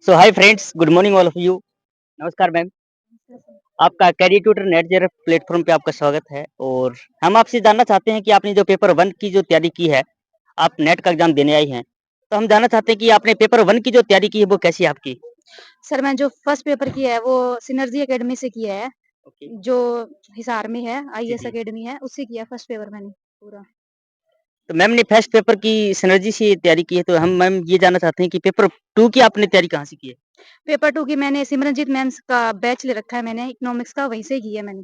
So hi friends, good morning all of you. नमस्कार ma'am, आपका career tutor NET JRF platform पे आपका स्वागत है और हम आपसे जानना चाहते हैं कि आपने जो पेपर 1 की जो तैयारी की है, आप नेट का एग्ज़ाम देने आई हैं। तो हम जानना चाहते हैं कि आपने पेपर 1 की जो तैयारी की है, वो कैसी है आपकी? सर मैं जो फर्स्ट पेपर किया है वो सिनर्जी एकेडमी से किया है, ओके। जो हिसार में है, जी, आईएएस जी। एकेडमी है, उससे किया फर्स्ट पेपर मैंने पूरा। तो मैम ने फर्स्ट पेपर की सिनर्जी से तैयारी की है, तो हम मैम ये जानना चाहते हैं कि पेपर 2 की आपने तैयारी कहाँ से की है? पेपर 2 की मैंने सिमरनजीत मैम्स का बैच ले रखा है मैंने इकोनॉमिक्स का, वहीं से किया है मैंने।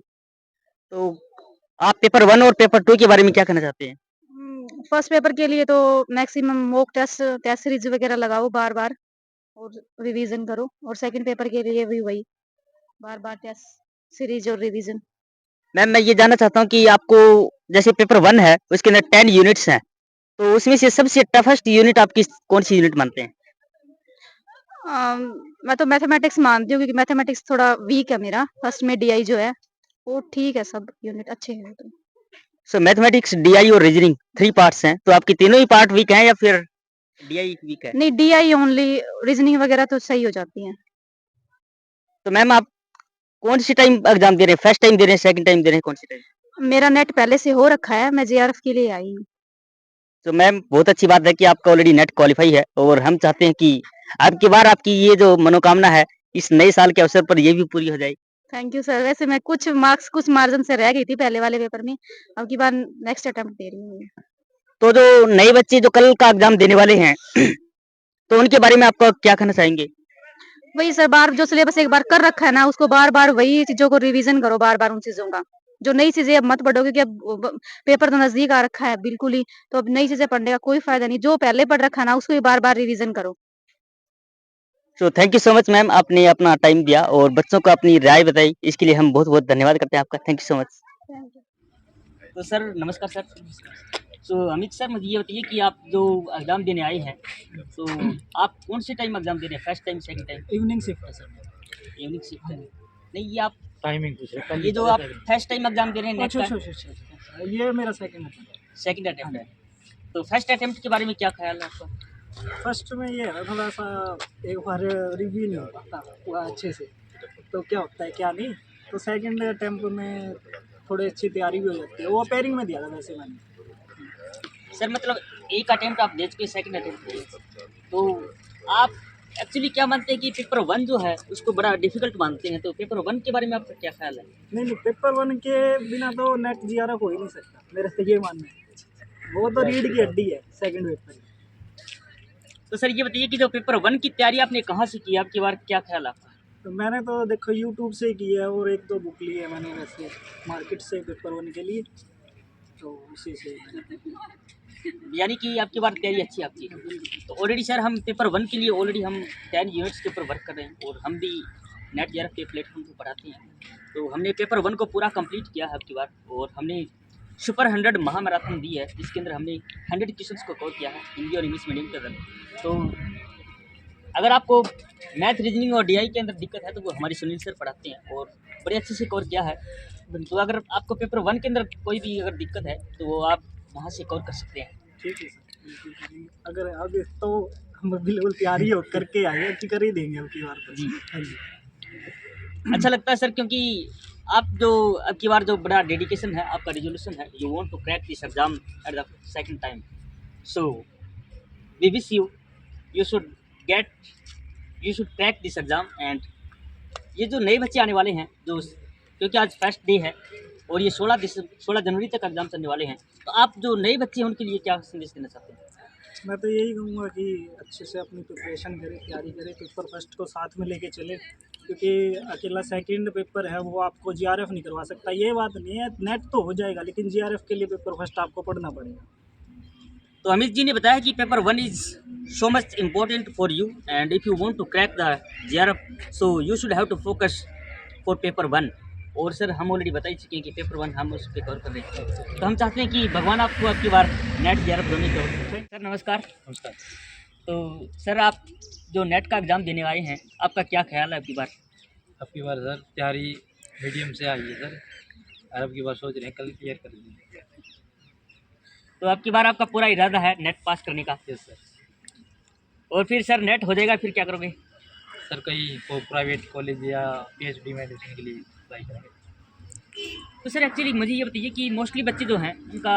तो आप पेपर 1 और पेपर 2 के बारे में क्या कहना चाहते हैं? फर्स्ट पेपर के लिए तो maximum mock test, test series वगैरह लगाओ बार-बार और रिवीजन करो, और सेकंड पेपर के लिए भी वही बार-बार टेस्ट सीरीज और रिवीजन। मैम मैं ये जानना चाहता हूँ कि आपको जैसे पेपर 1 है, उसके अंदर 10 यूनिट्स हैं। तो उसमें से सबसे टफेस्ट यूनिट आप कौन-सी यूनिट मानते हैं? मैं तो मैथमेटिक्स मानती हूँ क्योंकि मैथमेटिक्स थोड़ा वीक है मेरा, फर्स्ट में डीआई जो है, वो ठीक है, सब यूनिट अच्छे हैं तो। सो मैथमेटिक्स, डीआई और रीजनिंग 3 पार्ट्स हैं, तो आपके तीनों ही पार्ट वीक हैं या फिर डीआई वीक है? नहीं, डीआई ओनली, रीजनिंग वगैरह तो सही हो जाती है। तो मैम आप कौन-सी टाइम एग्ज़ाम दे रहे हैं? फर्स्ट टाइम दे रहे हैं, सेकंड टाइम दे रहे हैं, कौन-सी टाइम? मेरा नेट पहले से हो रखा है, मैं जेआरएफ के लिए आई हूँ। तो मैम बहुत अच्छी बात है कि आपका ऑलरेडी नेट क्वालीफाई है और हम चाहते हैं कि अब की बार आपकी ये जो मनोकामना है, इस नए साल के अवसर पर ये भी पूरी हो जाए। Thank you sir. वैसे मैं कुछ मार्क्स कुछ मार्जिन से रह गई थी पहले वाले पेपर में, अब की बार नेक्स्ट अटेम्प्ट दे रही हूँ मैं। तो जो नए बच्चे जो कल का एग्ज़ाम देने वाले हैं, तो उनके बारे में आप क्या कहना चाहेंगे? वही सर, बार जो सिलेबस एक बार कर रखा है ना, उसको बार-बार वही चीज़ों को रिवीजन करो बार-बार उन चीज़ों का। जो नई चीज़ें अब मत पढ़ो क्योंकि अब पेपर तो नज़दीक आ रखा है बिल्कुल ही, तो अब नई चीज़ें पढ़ने का कोई फ़ायदा नहीं। जो पहले पढ़ रखा है ना, उसको ही बार-बार रिवीजन करो। So thank you so much ma'am, आपने अपना टाइम दिया और बच्चों को अपनी राय बताई, इसके लिए हम बहुत-बहुत धन्यवाद करते हैं आपका। Thank you so much. Thank you. तो सर नमस्कार सर। सो अमित सर मुझे ये बताइए कि आप जो एग्ज़ाम देने आए हैं, तो आप कौन से टाइम एग्ज़ाम दे रहे हैं? First time, second time? Evening shift है सर। इवनिंग शिफ्ट है। नहीं ये आप टाइमिंग पूछ रहे कल ये जो आप फर्स्ट टाइम एग्ज़ाम दे रहे हैं नेट अच्छा का, अच्छा अच्छा अच्छा अच्छा। ये मेरा सेकंड अटेम्प्ट है। सेकंड अटेम्प्ट है। तो फर्स्ट अटेम्प्ट के बारे में क्या ख़्याल है आपका? फर्स्ट में ये है थोड़ा सा एक बार रिव्यू नहीं हो पाता पूरा अच्छे से, तो क्या होता है क्या नहीं। तो सेकंड अटेम्प्ट में थोड़ी अच्छी तैयारी भी हो जाती है। वो पेयरिंग में दिया था वैसे मैंने। सर मतलब एक अटेम्प्ट आप दे चुके हैं, सेकंड अटेम्प्ट दिए। तो आप एक्चुअली क्या मानते हैं कि पेपर 1 जो है उसको बड़ा डिफ़िकल्ट मानते हैं, तो पेपर 1 के बारे में आपका क्या ख़्याल है? नहीं नहीं, पेपर वन के बिना तो नेट जीआरएफ हो ही नहीं सकता, मेरा तो ये मानना है। वो तो रीढ़ की हड्डी है सेकंड पेपर। तो सर ये बताइए कि जो पेपर 1 की तैयारी आपने कहाँ से की? आपकी बार क्या ख़्याल है आपका? तो मैंने तो देखो यूट्यूब से की है और एक दो बुक ली है मैंने वैसे मार्केट से पेपर वन के लिए, तो उसी से। यानी कि आपकी बार तैयारी अच्छी है आपकी। तो ऑलरेडी सर हम पेपर 1 के लिए ऑलरेडी हम 10 यूनिट्स के ऊपर वर्क कर रहे हैं और हम भी नेट जेआरएफ के प्लेटफॉर्म पे पढ़ाते हैं। तो हमने पेपर 1 को पूरा कंप्लीट किया है आपकी बार और हमने सुपर 100 महामैराथन दी है, जिसके अंदर हमने 100 क्वेश्चंस को कवर किया है हिंदी और इंग्लिश मीडियम के अंदर। तो अगर आपको मैथ, रीजनिंग और डीआई के अंदर दिक्कत है तो वो हमारे सुनील सर पढ़ाते हैं और बड़े अच्छे से कवर किया है। तो अगर आपको पेपर 1 के अंदर कोई भी अगर दिक्कत है तो वो आप वहाँ से कवर कर सकते हैं। ठीक है सर, बिल्कुल करेंगे। अगर आगे तो हम बिल्कुल तैयारी हो करके आए हैं कि कर ही देंगे अब की बार तो। जी। हाँ जी। अच्छा लगता है सर क्योंकि आप जो अब की बार जो बड़ा डेडिकेशन है, आपका रिज़ोल्यूशन है, you want to crack this exam at the second time. So we wish you you should get you should crack this exam and ये जो नए बच्चे आने वाले हैं जो क्योंकि आज फर्स्ट डे है और ये 16 जनवरी तक एग्ज़ाम चलने वाले हैं। तो आप जो नए बच्चे हैं उनके लिए क्या संदेश देना चाहते हैं? मैं तो यही कहूँगा कि अच्छे से अपनी प्रिपरेशन करें, तैयारी करें, पेपर फर्स्ट को साथ में लेके चले, क्योंकि अकेला सेकंड पेपर है वो आपको जीआरएफ नहीं करवा सकता। ये बात नहीं है, नेट तो हो जाएगा लेकिन जीआरएफ के लिए पेपर फर्स्ट आपको पढ़ना पड़ेगा। तो अमित जी ने बताया कि paper 1 is so much important for you and if you want to crack the JRF so you should have to focus for paper 1। और सर हम ऑलरेडी बता ही चुके हैं कि पेपर 1 हम उस पे कवर कर रहे हैं। तो हम चाहते हैं कि भगवान आपको आपकी बार नेट जेआरएफ दोनों को। सर नमस्कार। नमस्कार। तो सर आप जो नेट का एग्ज़ाम देने आए हैं, आपका क्या ख़्याल है आपकी बार? आपकी बार सर तैयारी मीडियम से आई है सर, और अब की बार सोच रहे हैं कल क्लियर कर लेंगे। तो आपकी बार आपका पूरा इरादा है नेट पास करने का? Yes sir. और फिर सर नेट हो जाएगा फिर क्या करोगे? सर कहीं को प्राइवेट कॉलेज या PhD में एडमिशन के लिए अप्लाई करेंगे। तो सर एक्चुअली मुझे ये बताइए कि मोस्टली बच्चे जो हैं उनका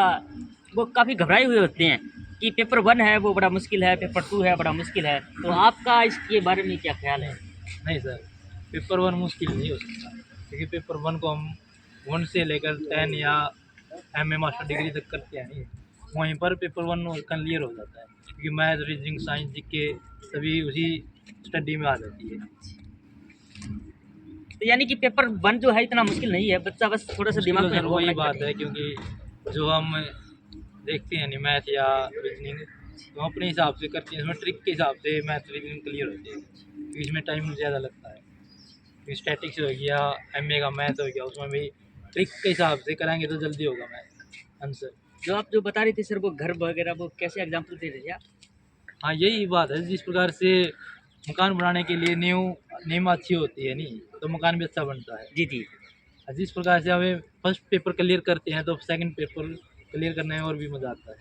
वो काफ़ी घबराए हुए होते हैं कि पेपर 1 है वो बड़ा मुश्किल है, पेपर 2 है बड़ा मुश्किल है, तो आपका इसके बारे में क्या ख्याल है? नहीं सर, पेपर 1 मुश्किल नहीं हो सकता, क्योंकि पेपर 1 को हम 1 से लेकर 10 या MA मास्टर डिग्री तक करते हैं नहीं, वहीं पर पेपर 1 क्लियर हो जाता है, क्योंकि मैथ, रीजनिंग, साइंस, जीके सभी उसी स्टडी में आ जाती है। तो यानी कि पेपर 1 जो है इतना मुश्किल नहीं है, बच्चा बस थोड़ा सा दिमाग में सर वही होना बात है, क्योंकि जो हम देखते हैं नहीं मैथ या रीजनिंग, तो हम अपने हिसाब से करते हैं, इसमें ट्रिक के हिसाब से मैथ रीजनिंग क्लियर होती है, क्योंकि इसमें टाइम ज़्यादा लगता है। स्टैटिक्स हो गया, MA का मैथ हो गया, उसमें भी ट्रिक के हिसाब से कराएंगे तो जल्दी होगा मैथ आंसर। जो आप जो बता रहे थे सर वो घर वगैरह वो कैसे एग्जाम्पल दे रहे थे आप? हाँ यही बात है, जिस प्रकार से मकान बनाने के लिए नींव अच्छी होती है नहीं, तो मकान भी अच्छा बनता है। जी जी। जिस प्रकार से हमें फर्स्ट पेपर क्लियर करते हैं तो सेकंड पेपर क्लियर करने में और भी मज़ा आता है।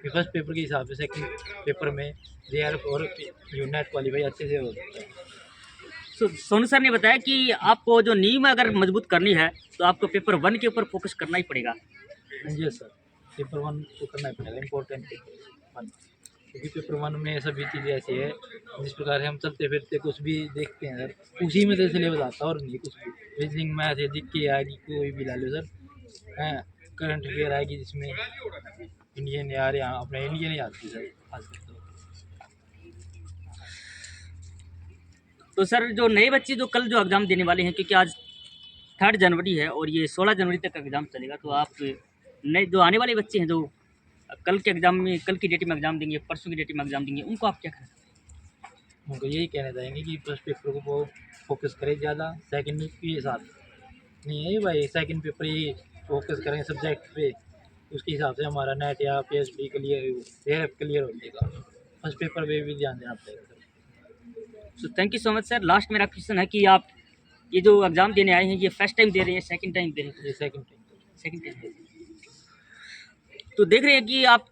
फर्स्ट पेपर के हिसाब से सेकंड पेपर में JRF और यूनेट क्वालीफाई अच्छे से हो जाता है। सोनू सर ने बताया कि आपको जो नींव अगर मजबूत करनी है तो आपको पेपर 1 के ऊपर फोकस करना ही पड़ेगा। जी सर, पेपर 1 को करना ही पड़ेगा, इम्पोर्टेंट पेपर 1, क्योंकि पेपर 1 में सभी चीज़ें ऐसी है, जिस प्रकार से हम चलते फिरते कुछ भी देखते हैं सर, उसी में तो सिलेबस आता है और नहीं कुछ भी। रीजनिंग, मैथ है, जीके आएगी, कोई भी ला लो सर, हैं करंट अफेयर आएगी जिसमें इंडियन यार यहाँ अपने इंडियन ही आती है सर खासकर। तो सर जो नए बच्चे जो कल जो एग्ज़ाम देने वाले हैं, क्योंकि आज 3 जनवरी है और ये 16 जनवरी तक एग्ज़ाम चलेगा, तो आप नए जो आने वाले बच्चे हैं जो कल के एग्ज़ाम में कल की डेट में एग्ज़ाम देंगे, परसों की डेट में एग्ज़ाम देंगे, उनको आप क्या कहना चाहते हैं? उनको यही कहना चाहेंगे कि फर्स्ट पेपर को वो फोकस करें ज़्यादा, सेकंड के साथ नहीं है भाई, सेकंड पेपर ही फोकस करें सब्जेक्ट पे, उसके हिसाब से हमारा नेट या PhD क्लियर हो जाएगा। फर्स्ट पेपर पे भी ध्यान देना पड़ेगा sir. So thank you so much sir. Last मेरा क्वेश्चन है कि आप ये जो एग्ज़ाम देने आए हैं ये फर्स्ट टाइम दे रहे हैं, सेकंड टाइम दे रहे हैं? ये सेकंड टाइम। सेकंड टाइम दे रहे हैं। तो देख रहे हैं कि आप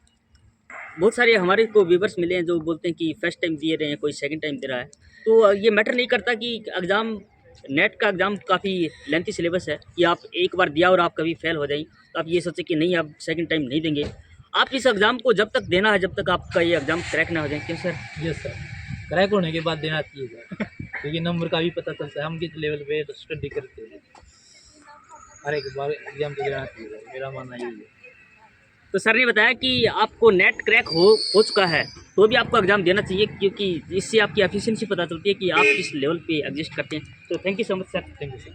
बहुत सारे हमारे को व्यूवर्स मिले हैं जो बोलते हैं कि फर्स्ट टाइम दे रहे हैं, कोई सेकंड टाइम दे रहा है, तो ये मैटर नहीं करता कि एग्ज़ाम नेट का एग्ज़ाम काफ़ी लेंथी सिलेबस है कि आप एक बार दिया और आप कभी फेल हो जाएं तो आप ये सोचें कि नहीं आप सेकंड टाइम नहीं देंगे। आप इस एग्ज़ाम को जब तक देना है जब तक आपका ये एग्ज़ाम क्रैक ना हो जाए। क्यों सर? यस सर, क्रैक होने के बाद देना चाहिए सर, क्योंकि नंबर का भी पता चलता है हम किस लेवल पे स्टडी करते हैं। हर एक बार एग्जाम तो देना चाहिए सर, मेरा मानना यही है। तो सर ने बताया कि आपको नेट क्रैक हो चुका है तो भी आपको एग्ज़ाम देना चाहिए, क्योंकि इससे आपकी एफिशिएंसी पता चलती है कि आप किस लेवल पे एग्जिस्ट करते हैं। तो thank you so much sir. Thank you sir.